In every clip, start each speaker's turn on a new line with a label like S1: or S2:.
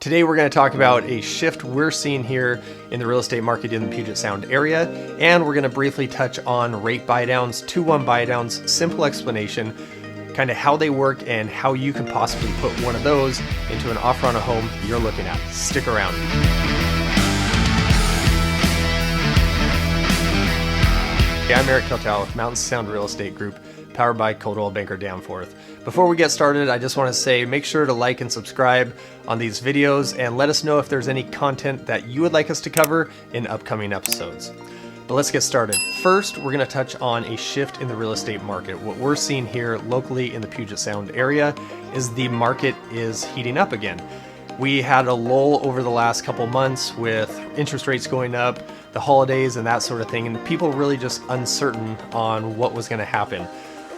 S1: Today we're going to talk about a shift we're seeing here in the real estate market in the Puget Sound area, and we're going to briefly touch on rate buydowns, 2-1 buydowns, simple explanation, kind of how they work and how you could possibly put one of those into an offer on a home you're looking at. Stick around. Hey, I'm Eric Kuehlthau with Mountain Sound Real Estate Group, powered by Coldwell Banker Danforth. Before we get started, I just want to say make sure to like and subscribe on these videos and let us know if there's any content that you would like us to cover in upcoming episodes. But let's get started. First, we're going to touch on a shift in the real estate market. What we're seeing here locally in the Puget Sound area is the market is heating up again. We had a lull over the last couple months with interest rates going up, the holidays and that sort of thing, and people really just uncertain on what was going to happen.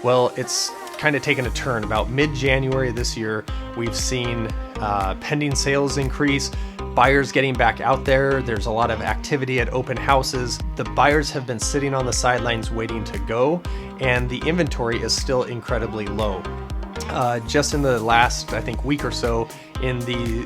S1: Well, it's kind of taken a turn. About mid-January this year, we've seen pending sales increase, buyers getting back out there. There's a lot of activity at open houses. The buyers have been sitting on the sidelines waiting to go, and the inventory is still incredibly low. Just in the last, I think, week or so, in the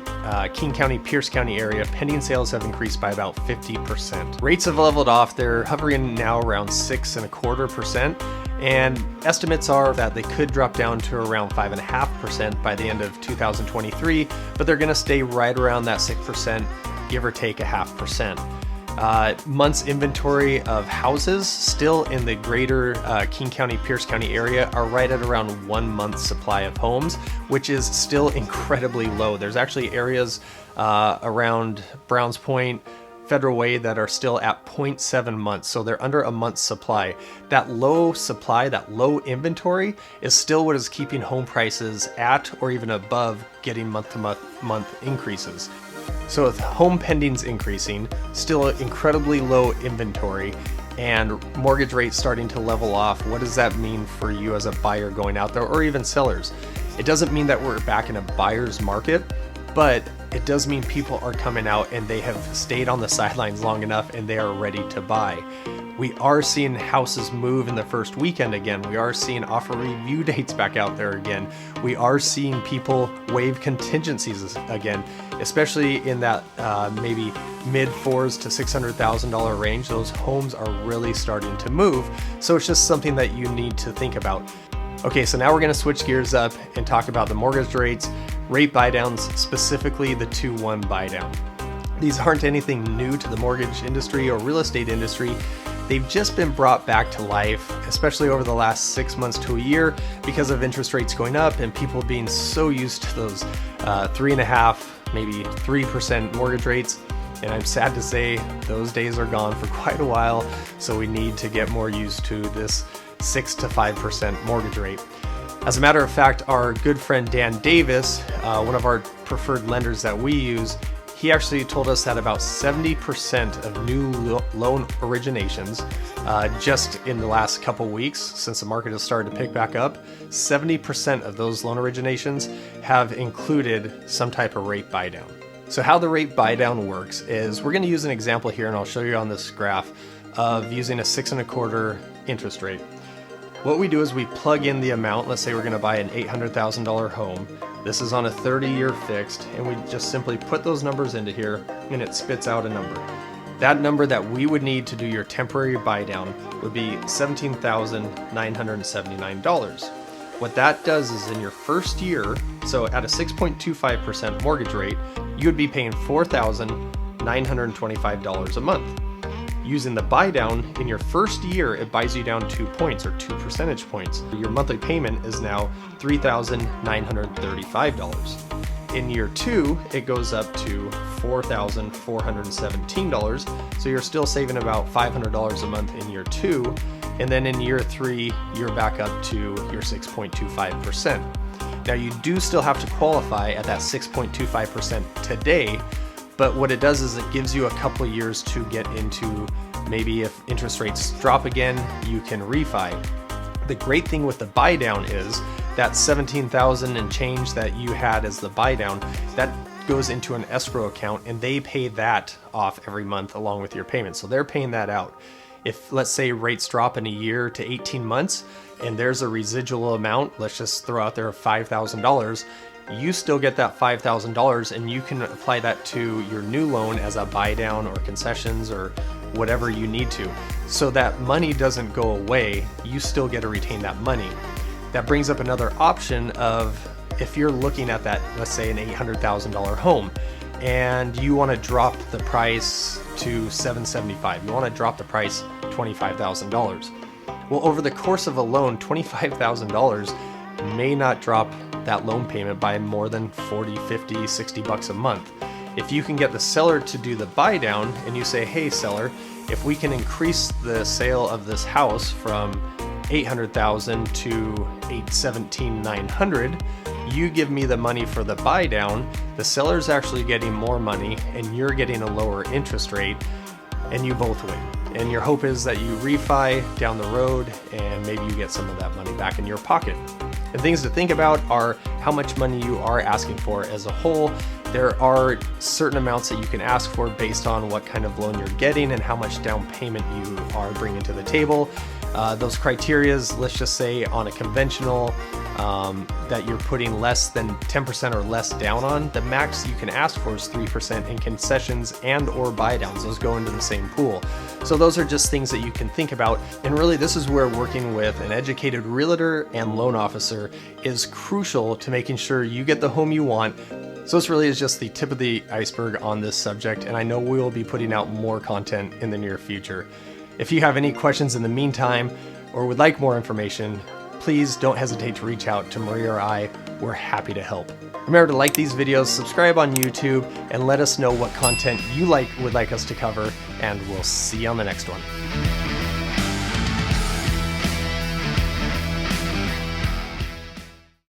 S1: King County, Pierce County area, pending sales have increased by about 50%. Rates have leveled off. They're hovering now around 6.25%. And estimates are that they could drop down to around 5.5% by the end of 2023, but they're going to stay right around that 6%, give or take 0.5%. Months inventory of houses still in the greater King County, Pierce County area are right at around 1 month supply of homes, which is still incredibly low. There's actually areas around Browns Point, Federal Way that are still at 0.7 months, so they're under a month's supply. That low supply, that low inventory is still what is keeping home prices at or even above getting month-to-month increases. So with home pendings increasing, still incredibly low inventory, and mortgage rates starting to level off, what does that mean for you as a buyer going out there, or even sellers? It doesn't mean that we're back in a buyer's market, but it does mean people are coming out and they have stayed on the sidelines long enough and they are ready to buy. We are seeing houses move in the first weekend again. We are seeing offer review dates back out there again. We are seeing people waive contingencies again, especially in that maybe mid-4s to $600,000 range. Those homes are really starting to move. So it's just something that you need to think about. Okay, so now we're going to switch gears up and talk about the mortgage rates, rate buydowns, specifically the 2-1 buydown. These aren't anything new to the mortgage industry or real estate industry. They've just been brought back to life, especially over the last 6 months to a year, because of interest rates going up and people being so used to those 3.5%, maybe 3% mortgage rates. And I'm sad to say those days are gone for quite a while, so we need to get more used to this 6 to 5% mortgage rate. As a matter of fact, our good friend Dan Davis, one of our preferred lenders that we use, he actually told us that about 70% of new loan originations, just in the last couple weeks since the market has started to pick back up, 70% of those loan originations have included some type of rate buydown. So how the rate buydown works is, we're going to use an example here, and I'll show you on this graph, of using a 6.25% interest rate. What we do is we plug in the amount. Let's say we're going to buy an $800,000 home. This is on a 30-year fixed, and we just simply put those numbers into here and it spits out a number. That number that we would need to do your temporary buydown would be $17,979. What that does is, in your first year, so at a 6.25% mortgage rate, you would be paying $4,925 a month. Using the buydown in your first year, it buys you down 2 points or 2 percentage points. Your monthly payment is now $3,935. In year 2, it goes up to $4,417. So you're still saving about $500 a month in year 2. And then in year 3, you're back up to your 6.25%. Now you do still have to qualify at that 6.25% today, but what it does is it gives you a couple of years to get into, maybe if interest rates drop again, you can refi. The great thing with the buydown is that $17,000 and change that you had as the buydown, that goes into an escrow account and they pay that off every month along with your payment. So they're paying that out. If, let's say, rates drop in a year to 18 months and there's a residual amount, let's just throw out there $5,000, you still get that $5,000 and you can apply that to your new loan as a buy down or concessions or whatever you need to. So that money doesn't go away, you still get to retain that money. That brings up another option of if you're looking at that, let's say an $800,000 home, and you want to drop the price to $775,000. You want to drop the price $25,000. Well, over the course of a loan, $25,000 may not drop that loan payment by more than 40, 50, 60 bucks a month. If you can get the seller to do the buy down and you say, hey seller, if we can increase the sale of this house from $800,000 to $817,900, you give me the money for the buy down, the seller's actually getting more money and you're getting a lower interest rate, and you both win. And your hope is that you refi down the road and maybe you get some of that money back in your pocket. And things to think about are how much money you are asking for as a whole. There are certain amounts that you can ask for based on what kind of loan you're getting and how much down payment you are bringing to the table. Those criterias, let's just say on a conventional that you're putting less than 10% or less down on, the max you can ask for is 3% in concessions and or buy downs. Those go into the same pool. So those are just things that you can think about. And really this is where working with an educated realtor and loan officer is crucial to making sure you get the home you want. So this really is just the tip of the iceberg on this subject, and I know we will be putting out more content in the near future. If you have any questions in the meantime or would like more information, please don't hesitate to reach out to Maria or I. We're happy to help. Remember to like these videos, subscribe on YouTube, and let us know what content you would like us to cover, and we'll see you on the next one.